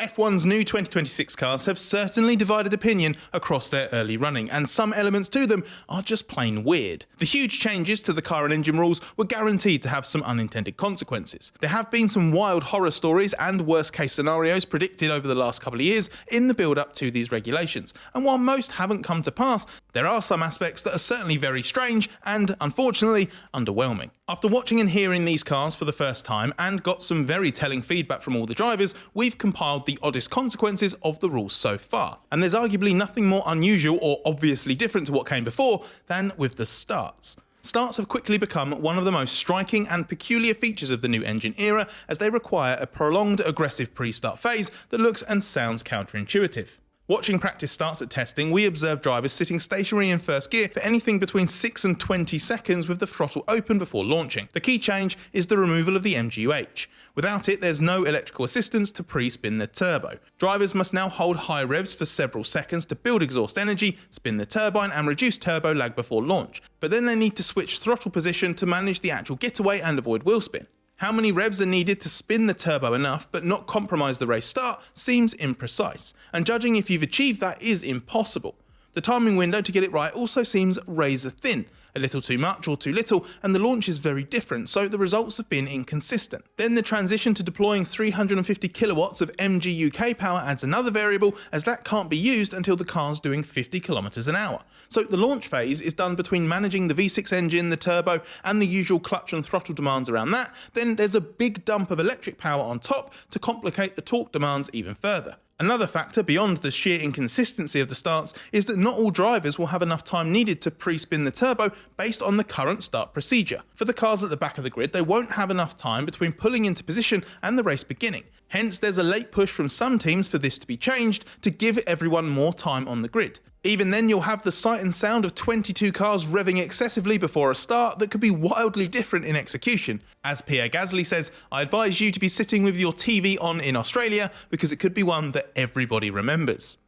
F1's new 2026 cars have certainly divided opinion across their early running, and some elements to them are just plain weird. The huge changes to the car and engine rules were guaranteed to have some unintended consequences. There have been some wild horror stories and worst case scenarios predicted over the last couple of years in the build up to these regulations, and while most haven't come to pass, there are some aspects that are certainly very strange and, unfortunately, underwhelming. After watching and hearing these cars for the first time and got some very telling feedback from all the drivers, we've compiled the oddest consequences of the rules so far. And there's arguably nothing more unusual or obviously different to what came before than with the starts. Starts have quickly become one of the most striking and peculiar features of the new engine era, as they require a prolonged aggressive pre-start phase that looks and sounds counterintuitive. Watching practice starts at testing, we observed drivers sitting stationary in first gear for anything between 6 and 20 seconds with the throttle open before launching. The key change is the removal of the MGU-H. Without it, there's no electrical assistance to pre-spin the turbo. Drivers must now hold high revs for several seconds to build exhaust energy, spin the turbine and reduce turbo lag before launch. But then they need to switch throttle position to manage the actual getaway and avoid wheel spin. How many revs are needed to spin the turbo enough but not compromise the race start seems imprecise, and judging if you've achieved that is impossible. The timing window to get it right also seems razor thin, a little too much or too little, and the launch is very different, so the results have been inconsistent. Then the transition to deploying 350 kilowatts of MGU-K power adds another variable, as that can't be used until the car's doing 50 kilometers an hour. So the launch phase is done between managing the V6 engine, the turbo, and the usual clutch and throttle demands around that. Then there's a big dump of electric power on top to complicate the torque demands even further. Another factor beyond the sheer inconsistency of the starts is that not all drivers will have enough time needed to pre-spin the turbo based on the current start procedure. For the cars at the back of the grid, they won't have enough time between pulling into position and the race beginning. Hence, there's a late push from some teams for this to be changed to give everyone more time on the grid. Even then, you'll have the sight and sound of 22 cars revving excessively before a start that could be wildly different in execution. As Pierre Gasly says, "I advise you to be sitting with your TV on in Australia because it could be one that everybody remembers."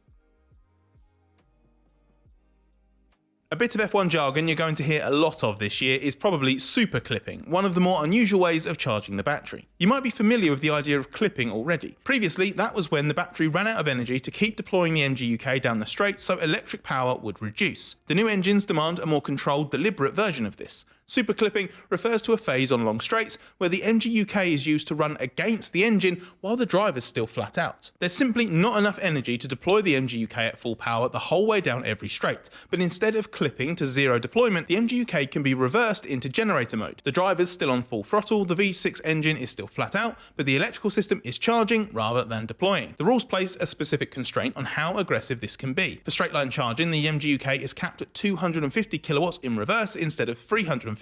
A bit of F1 jargon you're going to hear a lot of this year is probably super clipping, one of the more unusual ways of charging the battery. You might be familiar with the idea of clipping already. Previously, that was when the battery ran out of energy to keep deploying the MGU-K down the straight, so electric power would reduce. The new engines demand a more controlled, deliberate version of this. Super clipping refers to a phase on long straights where the MGU-K is used to run against the engine while the driver's still flat out. There's simply not enough energy to deploy the MGU-K at full power the whole way down every straight, but instead of clipping to zero deployment, the MGU-K can be reversed into generator mode. The driver's still on full throttle, the V6 engine is still flat out, but the electrical system is charging rather than deploying. The rules place a specific constraint on how aggressive this can be. For straight line charging, the MGU-K is capped at 250 kilowatts in reverse instead of 350,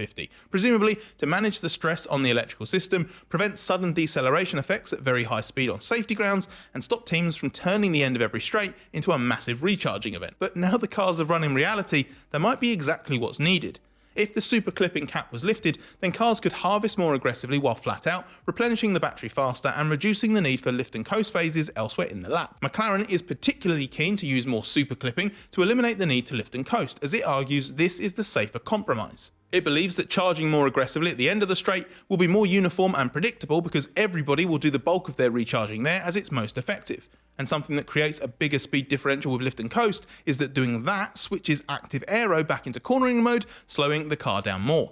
presumably to manage the stress on the electrical system, prevent sudden deceleration effects at very high speed on safety grounds, and stop teams from turning the end of every straight into a massive recharging event. But now the cars have run in reality, that might be exactly what's needed. If the super clipping cap was lifted, then cars could harvest more aggressively while flat out, replenishing the battery faster and reducing the need for lift and coast phases elsewhere in the lap. McLaren is particularly keen to use more super clipping to eliminate the need to lift and coast, as it argues this is the safer compromise. It believes that charging more aggressively at the end of the straight will be more uniform and predictable because everybody will do the bulk of their recharging there as it's most effective. And something that creates a bigger speed differential with lift and coast is that doing that switches active aero back into cornering mode, slowing the car down more.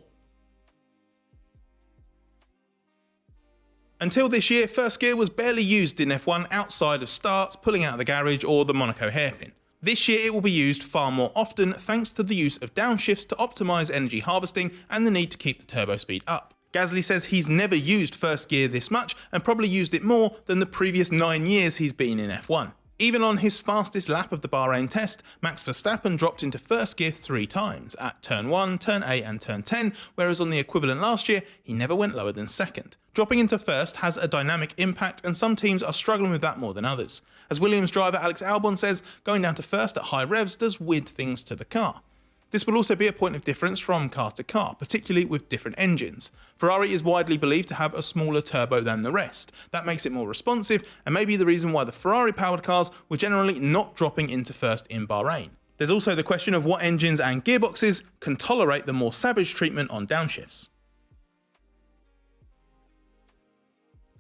Until this year, first gear was barely used in F1 outside of starts, pulling out of the garage, or the Monaco hairpin. This year it will be used far more often thanks to the use of downshifts to optimise energy harvesting and the need to keep the turbo speed up. Gasly says he's never used first gear this much and probably used it more than the previous 9 years he's been in F1. Even on his fastest lap of the Bahrain test, Max Verstappen dropped into first gear 3 times, at turn 1, turn 8 and turn 10, whereas on the equivalent last year, he never went lower than second. Dropping into first has a dynamic impact and some teams are struggling with that more than others. As Williams driver Alex Albon says, going down to first at high revs does weird things to the car. This will also be a point of difference from car to car, particularly with different engines. Ferrari is widely believed to have a smaller turbo than the rest. That makes it more responsive and may be the reason why the Ferrari-powered cars were generally not dropping into first in Bahrain. There's also the question of what engines and gearboxes can tolerate the more savage treatment on downshifts.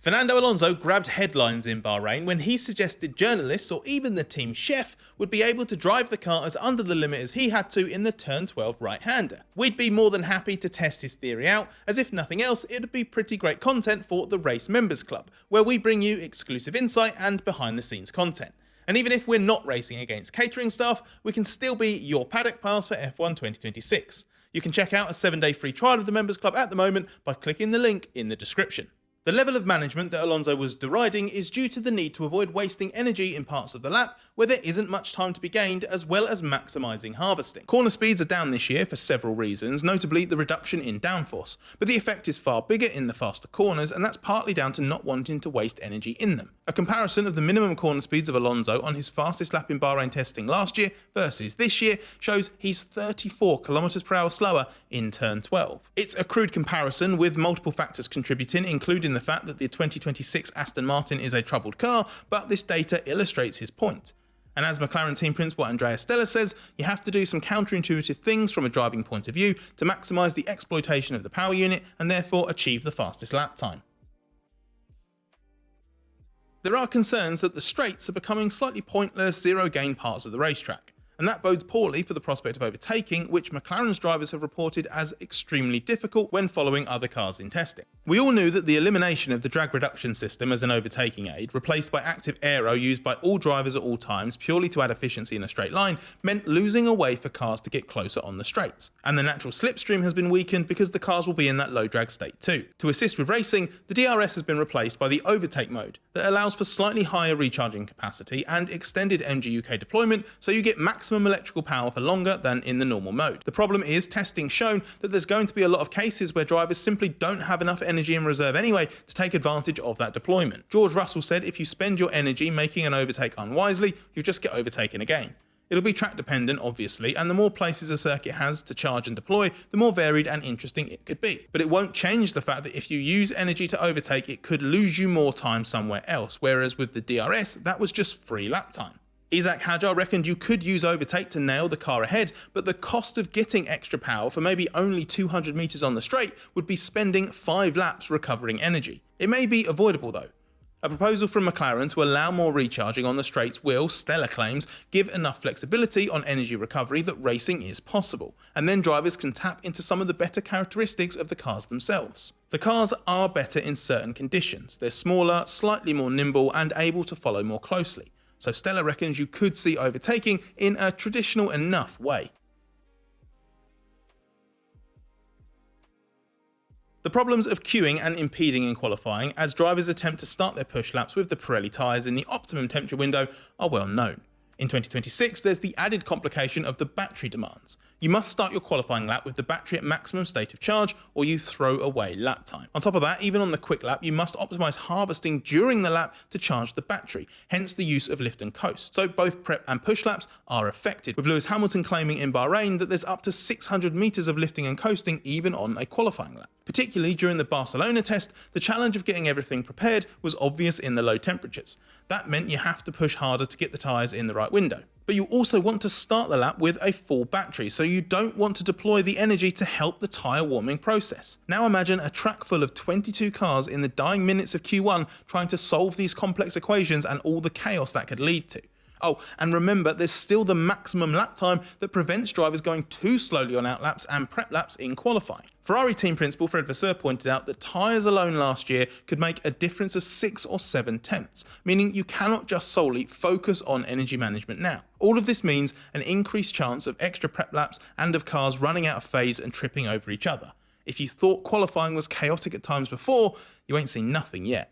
Fernando Alonso grabbed headlines in Bahrain when he suggested journalists or even the team chef would be able to drive the car as under the limit as he had to in the turn 12 right-hander. We'd be more than happy to test his theory out, as if nothing else it'd be pretty great content for the Race Members Club, where we bring you exclusive insight and behind the scenes content. And even if we're not racing against catering staff, we can still be your paddock pass for F1 2026. You can check out a 7-day free trial of the Members Club at the moment by clicking the link in the description. The level of management that Alonso was deriding is due to the need to avoid wasting energy in parts of the lap where there isn't much time to be gained, as well as maximising harvesting. Corner speeds are down this year for several reasons, notably the reduction in downforce, but the effect is far bigger in the faster corners, and that's partly down to not wanting to waste energy in them. A comparison of the minimum corner speeds of Alonso on his fastest lap in Bahrain testing last year versus this year shows he's 34 km/h slower in turn 12. It's a crude comparison with multiple factors contributing, including the fact that the 2026 Aston Martin is a troubled car, but this data illustrates his point. And as McLaren team principal Andrea Stella says, you have to do some counterintuitive things from a driving point of view to maximise the exploitation of the power unit and therefore achieve the fastest lap time. There are concerns that the straights are becoming slightly pointless, zero-gain parts of the racetrack, and that bodes poorly for the prospect of overtaking, which McLaren's drivers have reported as extremely difficult when following other cars in testing. We all knew that the elimination of the drag reduction system as an overtaking aid, replaced by active aero used by all drivers at all times purely to add efficiency in a straight line, meant losing a way for cars to get closer on the straights. And the natural slipstream has been weakened because the cars will be in that low drag state too. To assist with racing, the DRS has been replaced by the Overtake mode that allows for slightly higher recharging capacity and extended MGUK deployment, so you get maximum electrical power for longer than in the normal mode. The problem is testing shown that there's going to be a lot of cases where drivers simply don't have enough energy in reserve anyway to take advantage of that deployment. George Russell said if you spend your energy making an overtake unwisely, you'll just get overtaken again. It'll be track dependent, obviously, and the more places a circuit has to charge and deploy, the more varied and interesting it could be. But it won't change the fact that if you use energy to overtake, it could lose you more time somewhere else, whereas with the DRS, that was just free lap time. Isaac Hajar reckoned you could use overtake to nail the car ahead, but the cost of getting extra power for maybe only 200 meters on the straight would be spending 5 laps recovering energy. It may be avoidable though. A proposal from McLaren to allow more recharging on the straights will, Stella claims, give enough flexibility on energy recovery that racing is possible, and then drivers can tap into some of the better characteristics of the cars themselves. The cars are better in certain conditions. They're smaller, slightly more nimble, and able to follow more closely. So Stella reckons you could see overtaking in a traditional enough way. The problems of queuing and impeding in qualifying as drivers attempt to start their push laps with the Pirelli tyres in the optimum temperature window are well known. In 2026, there's the added complication of the battery demands. You must start your qualifying lap with the battery at maximum state of charge, or you throw away lap time. On top of that, even on the quick lap, you must optimise harvesting during the lap to charge the battery, hence the use of lift and coast. So both prep and push laps are affected, with Lewis Hamilton claiming in Bahrain that there's up to 600 metres of lifting and coasting even on a qualifying lap. Particularly during the Barcelona test, the challenge of getting everything prepared was obvious in the low temperatures. That meant you have to push harder to get the tyres in the right window. But you also want to start the lap with a full battery, so you don't want to deploy the energy to help the tyre warming process. Now imagine a track full of 22 cars in the dying minutes of Q1 trying to solve these complex equations and all the chaos that could lead to. Oh, and remember, there's still the maximum lap time that prevents drivers going too slowly on out laps and prep laps in qualifying. Ferrari team principal Fred Vasseur pointed out that tyres alone last year could make a difference of 6 or 7 tenths, meaning you cannot just solely focus on energy management now. All of this means an increased chance of extra prep laps and of cars running out of phase and tripping over each other. If you thought qualifying was chaotic at times before, you ain't seen nothing yet.